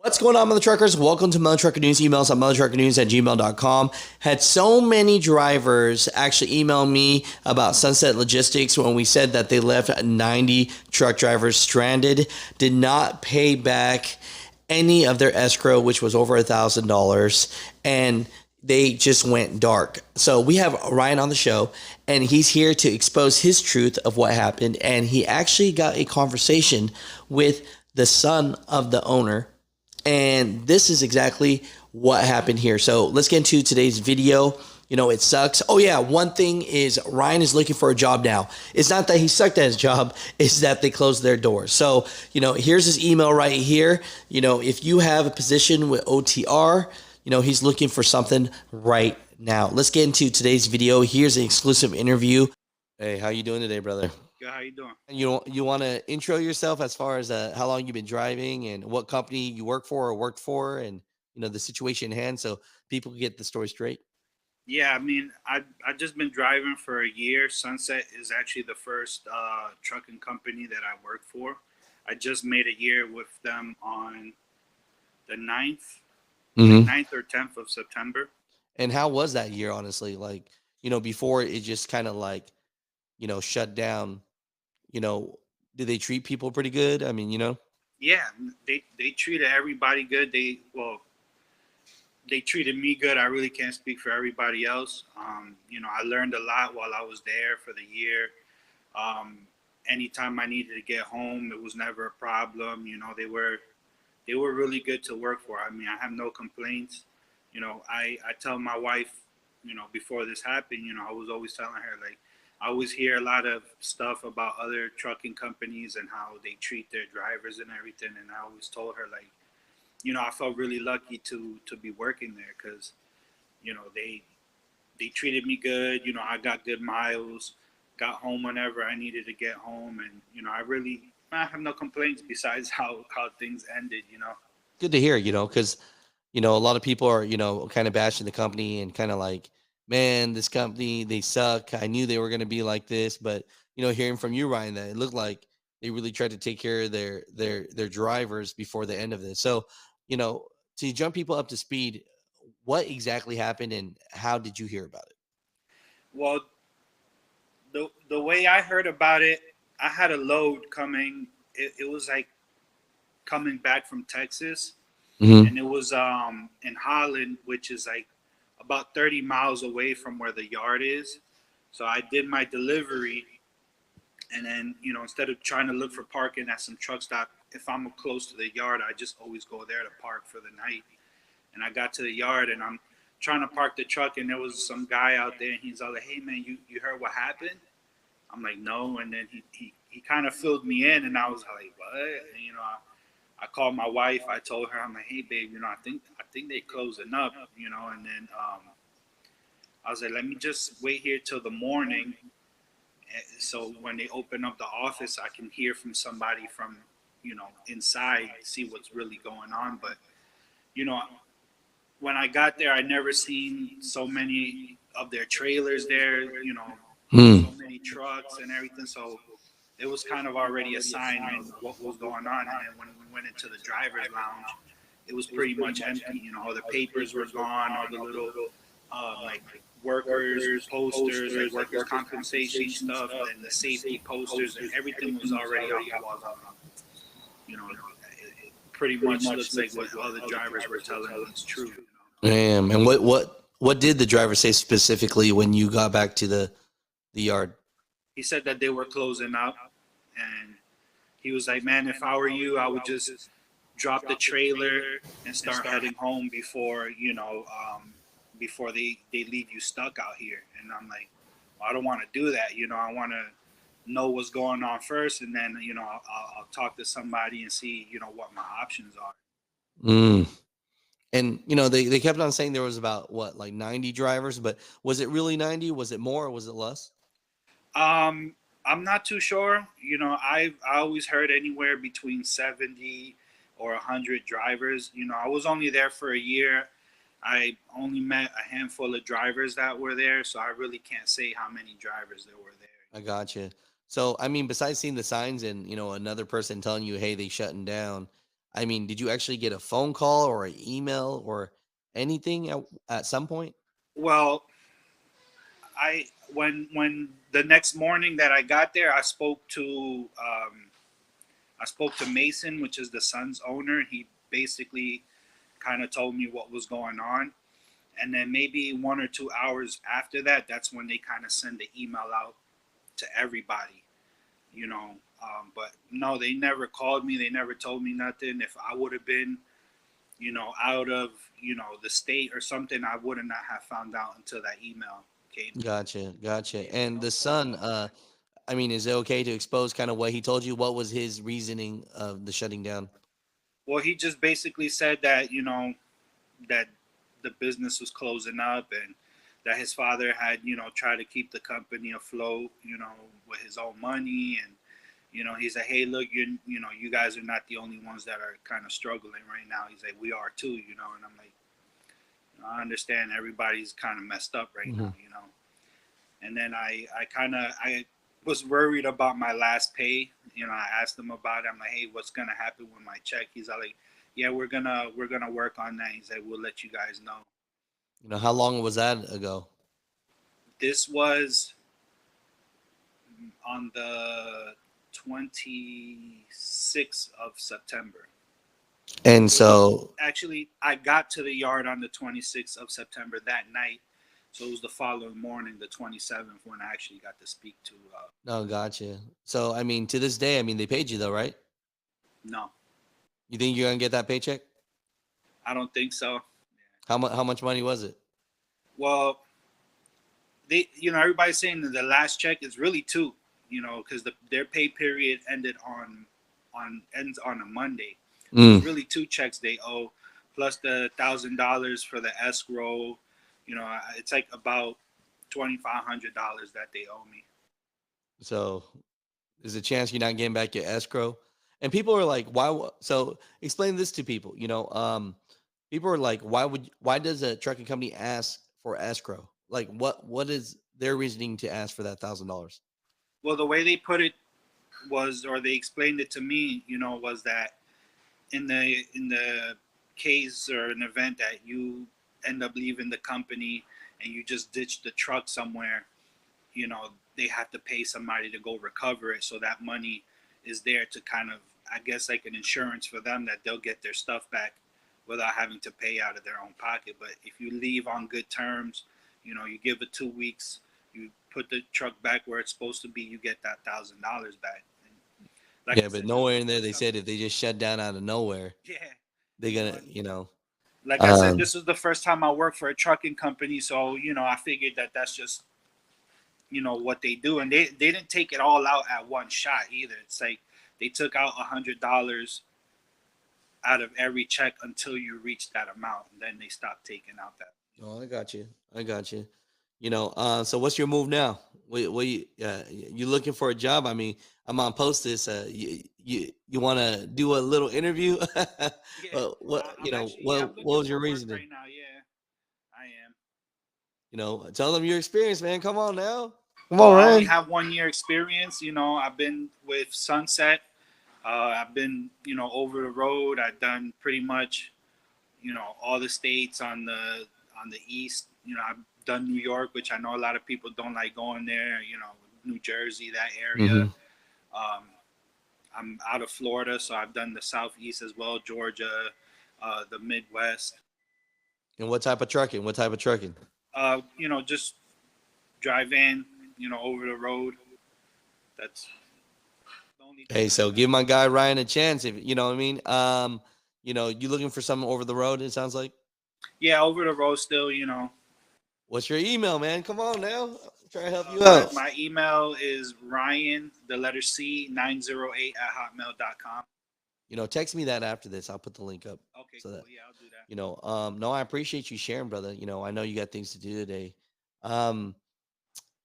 What's going on, Mutha Truckers? Welcome to Mutha Trucker News. Emails at muthatruckernews@gmail.com. Had so many drivers actually email me about Sunset Logistics when we said that they left 90 truck drivers stranded, did not pay back any of their escrow, which was over $1,000, and they just went dark. So we have Ryan on the show, and he's here to expose his truth of what happened. And he actually got a conversation with the son of the owner, and this is exactly what happened here. So let's get into today's video. You know, it sucks. Oh yeah, one thing is Ryan is looking for a job now. It's not that he sucked at his job, it's that they closed their doors. So, here's his email right here. If you have a position with OTR, he's looking for something right now. Let's get into today's video. Here's an exclusive interview. Hey, how you doing today, brother? Good, how you doing? You want to intro yourself as far as how long you've been driving and what company you work for or worked for, and the situation in hand, so people can get the story straight. Yeah, I mean, I just been driving for a year. Sunset is actually the first trucking company that I work for. I just made a year with them on the 9th, like 9th or 10th of September. And how was that year, honestly? Like, before it just kind of like, shut down. You know, do they treat people pretty good? I mean. Yeah, they treated everybody good. They treated me good. I really can't speak for everybody else. I learned a lot while I was there for the year. Um, Anytime I needed to get home, it was never a problem. They were really good to work for. I mean, I have no complaints. I tell my wife, before this happened, I was always telling her, like, I always hear a lot of stuff about other trucking companies and how they treat their drivers and everything. And I always told her, like, I felt really lucky to be working there because, they treated me good. I got good miles, got home whenever I needed to get home. And, I have no complaints besides how things ended. Good to hear, because a lot of people are, kind of bashing the company and kind of like, man, this company, they suck. I knew they were going to be like this, but hearing from you, Ryan, that it looked like they really tried to take care of their drivers before the end of this. So, you know, to jump people up to speed, what exactly happened and how did you hear about it? Well, the way I heard about it, I had a load coming. It was like coming back from Texas, Mm-hmm. and it was in Holland, which is like about 30 miles away from where the yard is. So I did my delivery, and then instead of trying to look for parking at some truck stop, if I'm close to the yard, I just always go there to park for the night. And I got to the yard, and I'm trying to park the truck, and there was some guy out there, and he's all like, "Hey man, you heard what happened?" I'm like, "No," and then he kind of filled me in, and I was like, "What?" And, I called my wife. I told her, I'm like, "Hey babe, I think they closing up, and then I was like, let me just wait here till the morning, so when they open up the office, I can hear from somebody from inside, see what's really going on." But you know, when I got there, I never seen so many of their trailers there. Hmm. So many trucks and everything. So it was kind of already a sign of what was going on. And then when we went into the driver's lounge, it was pretty much empty. All the papers were gone, all the little like workers posters, like workers compensation stuff, and the safety posters, and everything was already off the walls. It pretty much looks like what other drivers were telling was true. Damn. And what did the driver say specifically when you got back to the yard? He said that they were closing up, and he was like, "Man, if I were you, I would just drop the trailer and start heading home before they leave you stuck out here." And I'm like, well, I don't want to do that. I want to know what's going on first, and then I'll talk to somebody and see what my options are. Mm. And they kept on saying there was about what, like 90 drivers, but was it really 90? Was it more or was it less? I'm not too sure. I always heard anywhere between 70 or 100 drivers. I was only there for a year. I only met a handful of drivers that were there, so I really can't say how many drivers there were there. I gotcha. So I mean, besides seeing the signs and another person telling you, hey, they shutting down, I mean, did you actually get a phone call or an email or anything at some point? Well, I when the next morning that I got there, I spoke to Mason, which is the Suns owner. He basically kind of told me what was going on, and then maybe 1 or 2 hours after that, that's when they kind of send the email out to everybody, you know. But no, they never called me. They never told me nothing. If I would have been, out of, the state or something, I would not have found out until that email came Gotcha, gotcha. came And the across son, my desk. I mean, is it okay to expose kind of what he told you? What was his reasoning of the shutting down? Well, he just basically said that, that the business was closing up, and that his father had, tried to keep the company afloat, with his own money. And, he said, hey, look, you guys are not the only ones that are kind of struggling right now. He's like, we are too, and I'm like, I understand everybody's kind of messed up right Hmm. now. And then I was worried about my last pay. I asked him about it. I'm like, hey, what's gonna happen with my check? He's like, yeah, we're gonna work on that. He said, we'll let you guys know. How long was that ago? This was on the 26th of September. And It was so, actually, I got to the yard on the 26th of September that night. So it was the following morning, the 27th, when I actually got to speak to. no, gotcha. So, I mean, to this day, I mean, they paid you though, right? No, You think you're gonna get that paycheck? I don't think so. How much money was it? Well, everybody's saying that the last check is really two, because their pay period ends on a Monday, so it's Mm. really two checks they owe, plus the $1,000 for the escrow. It's like about $2,500 that they owe me. So, there's a chance you're not getting back your escrow. And people are like, why? So, explain this to people. People are like, why does a trucking company ask for escrow? Like, what is their reasoning to ask for that $1,000? Well, the way they put it was, or they explained it to me, was that in the case or an event that you end up leaving the company and you just ditch the truck somewhere, they have to pay somebody to go recover it. So that money is there to kind of, I guess, like an insurance for them, that they'll get their stuff back without having to pay out of their own pocket. But if you leave on good terms, you give it 2 weeks, you put the truck back where it's supposed to be, you get that $1,000 back. And like I Yeah, but said, this is nowhere the in there first they time. said if they just shut down out of nowhere, Yeah, they're gonna, and like I said, um, this is the first time I work for a trucking company, so I figured that that's just what they do. And they didn't take it all out at one shot either. It's like they took out $100 out of every check until you reach that amount, and then they stopped taking out that. oh, I got you. I got you. So what's your move now? You looking for a job? I mean, I'm on post this. You want to do a little interview? Yeah, I'm actually, I'm what looking was your for work reasoning? right now. Yeah, I am. Tell them your experience, man. Come on now. Come Well, on, I only Ryan. have 1 year experience. I've been with Sunset. I've been, over the road. I've done pretty much, all the states on the east. I've done New York, which I know a lot of people don't like going there. New Jersey, that area. Hmm. Um, I'm out of Florida, so I've done the southeast as well, Georgia, the Midwest. And what type of trucking? What type of trucking? Just drive in, over the road. That's the only thing Hey, I've so done. give my guy Ryan a chance. If you know what I mean. You looking for something over the road? It sounds like. Yeah, over the road still. What's your email, man? Come on now. Try to help you My out. my email is Ryan, the letter C, 908 at hotmail.com. Text me that after this. I'll put the link up Okay, so that cool. Yeah, I'll do that. no, I appreciate you sharing, brother. I know you got things to do today. Um,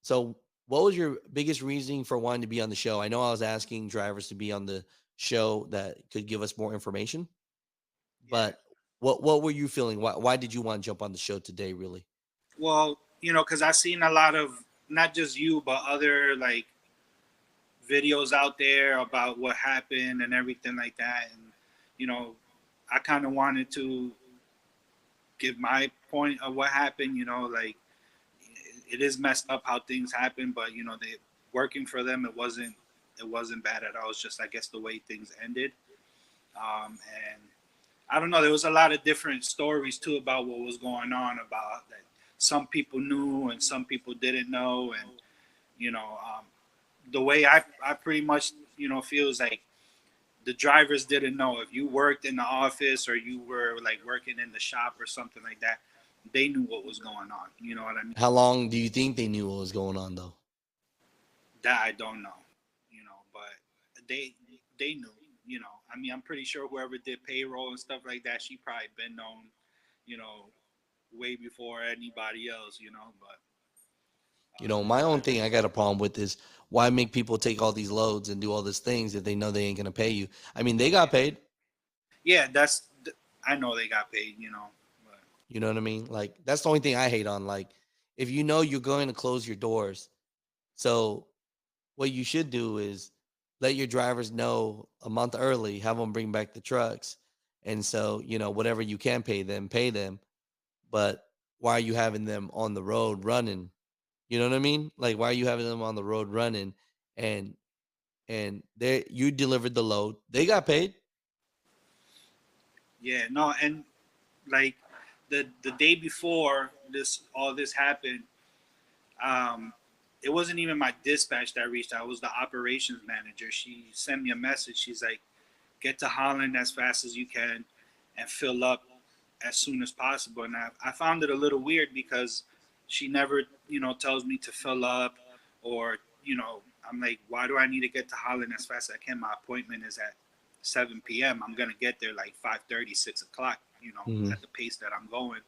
so what was your biggest reasoning for wanting to be on the show? I know I was asking drivers to be on the show that could give us more information, Yeah. but what were you feeling? Why did you want to jump on the show today, really? Well, because I've seen a lot of, not just you, but other like videos out there about what happened and everything like that. And you know, I kind of wanted to give my point of what happened. Like it is messed up how things happen, but they working for them. It wasn't bad at all. It's just I guess the way things ended. And I don't know. There was a lot of different stories too about what was going on. About that, some people knew and some people didn't know, and you know, um, the way I pretty much feels like the drivers didn't know if you worked in the office or you were like working in the shop or something like that. They knew what was going on. You know what I mean? How long do you think they knew what was going on though? That I don't know. But they knew. I mean, I'm pretty sure whoever did payroll and stuff like that, she probably been known. You know, way before anybody else. But My own thing I got a problem with is why make people take all these loads and do all these things if they know they ain't gonna pay you. I mean, they got paid. yeah, I know they got paid. But You know what I mean? Like that's the only thing I hate on. Like if you know you're going to close your doors, so what you should do is let your drivers know a month early, have them bring back the trucks, and so whatever you can pay them. But why are you having them on the road running? You know what I mean? Like why are you having them on the road running? And they you delivered the load, they got paid. yeah, no, and like the day before this happened, um, it wasn't even my dispatch that reached out. It was the operations manager. She sent me a message. She's like, "Get to Holland as fast as you can, and fill up as soon as possible." And I found it a little weird because she never, tells me to fill up, or I'm like, why do I need to get to Holland as fast as I can? My appointment is at 7 p.m. I'm gonna get there like 5:30, 6 o'clock. Hmm. At the pace that I'm going.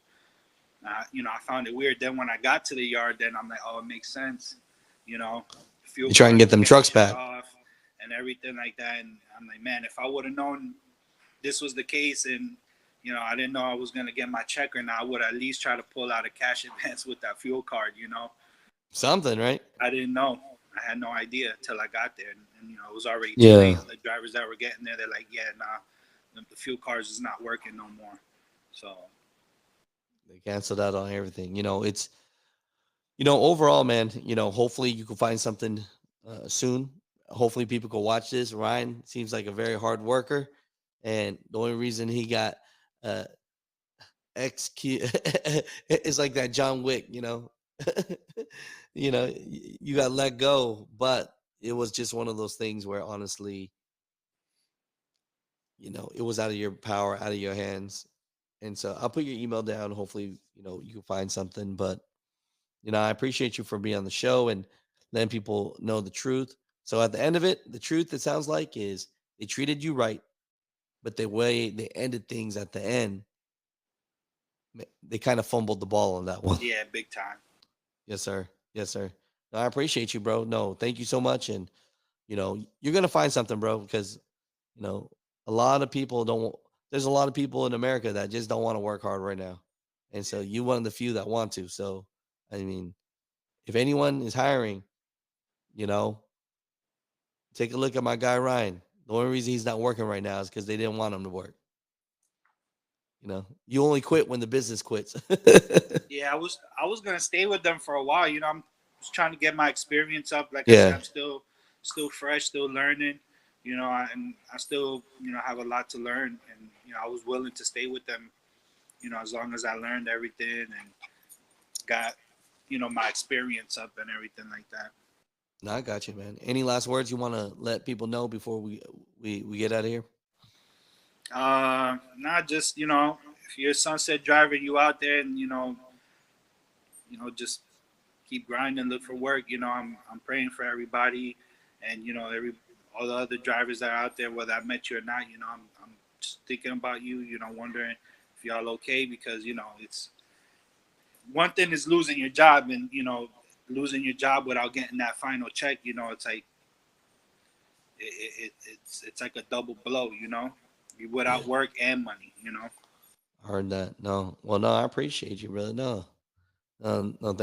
I found it weird. Then when I got to the yard, then I'm like, oh, it makes sense. You know, fuel You try and card get is them getting trucks shut back. off and everything like that. And I'm like, man, if I would have known this was the case and I didn't know I was gonna get my check or not, I would at least try to pull out a cash advance with that fuel card. Something, right? I didn't know. I had no idea until I got there, and it was already too Yeah. late. The drivers that were getting there, they're like, yeah, nah, the fuel cards is not working no more. So They canceled out on everything. It's overall, man. Hopefully you can find something soon. Hopefully people can watch this. Ryan seems like a very hard worker, and the only reason he got uh, execute is like that John Wick. You got let go, but it was just one of those things where honestly, it was out of your power, out of your hands. And so I'll put your email down. Hopefully, you can find something. But I appreciate you for being on the show and letting people know the truth. So at the end of it, the truth, it sounds like, is they treated you right, but the way they ended things at the end, they kind of fumbled the ball on that one. yeah, big time. Yes, sir. Yes, sir. No, I appreciate you, bro. No, thank you so much. And you're gonna find something, bro, because you know, a lot of people don't. There's a lot of people in America that just don't want to work hard right now, and so Yeah, you one of the few that want to. So, I mean, if anyone is hiring, you know, take a look at my guy Ryan. The only reason he's not working right now is because they didn't want him to work. You only quit when the business quits. yeah. I was gonna stay with them for a while. I'm just trying to get my experience up. Like I said, Yeah, I'm still fresh, still learning. And I still have a lot to learn. And I was willing to stay with them. As long as I learned everything and got my experience up and everything like that. no, I got you, man. Any last words you want to let people know before we get out of here? Not just if you're a sunset driver, you out there and just keep grinding, look for work. I'm praying for everybody, and every all the other drivers that are out there, whether I met you or not. I'm just thinking about you. Wondering if y'all okay because it's one thing is losing your job and losing your job without getting that final check. It's like it's like a double blow. You Yeah, without work and money. I heard that. No, well, no, I appreciate you, brother. No, no, thank